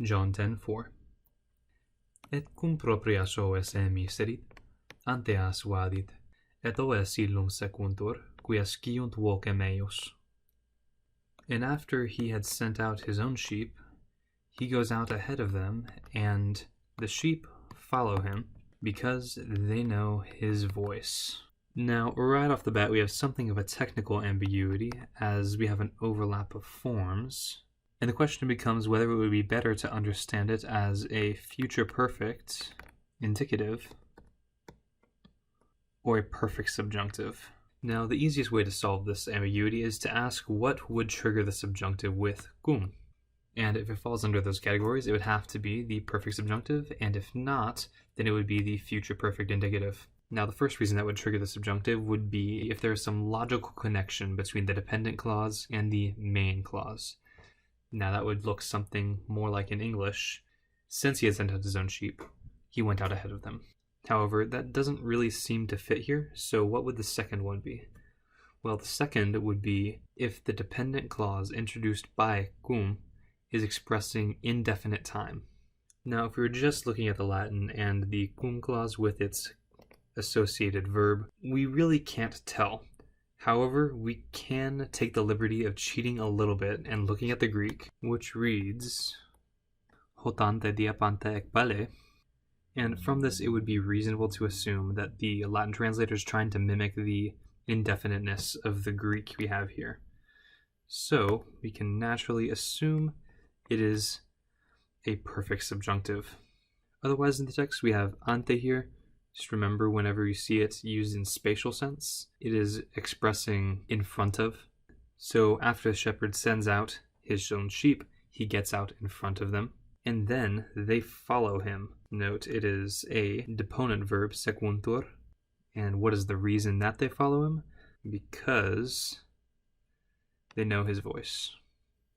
John 10:4. Et cum proprias oes emiserit, anteas vadit, et oes illum secuntur, qui asciunt vocem eius. And after he had sent out his own sheep, he goes out ahead of them, and the sheep follow him, because they know his voice. Now, right off the bat, we have something of a technical ambiguity, as we have an overlap of forms. And the question becomes whether it would be better to understand it as a future perfect indicative or a perfect subjunctive. Now, the easiest way to solve this ambiguity is to ask what would trigger the subjunctive with cum. And if it falls under those categories, it would have to be the perfect subjunctive, and if not, then it would be the future perfect indicative. Now, the first reason that would trigger the subjunctive would be if there is some logical connection between the dependent clause and the main clause. Now, that would look something more like in English. Since he had sent out his own sheep, he went out ahead of them. However, that doesn't really seem to fit here, so what would the second one be? Well, the second would be if the dependent clause introduced by cum is expressing indefinite time. Now, if we were just looking at the Latin and the cum clause with its associated verb, we really can't tell. However, we can take the liberty of cheating a little bit and looking at the Greek, which reads hotante diapante ek pale. And from this, it would be reasonable to assume that the Latin translator is trying to mimic the indefiniteness of the Greek we have here. So, we can naturally assume it is a perfect subjunctive. Otherwise, in the text, we have ante here. Just remember, whenever you see it used in spatial sense, it is expressing in front of. So after the shepherd sends out his own sheep, he gets out in front of them, and then they follow him. Note, it is a deponent verb, secuntur. And what is the reason that they follow him? Because they know his voice.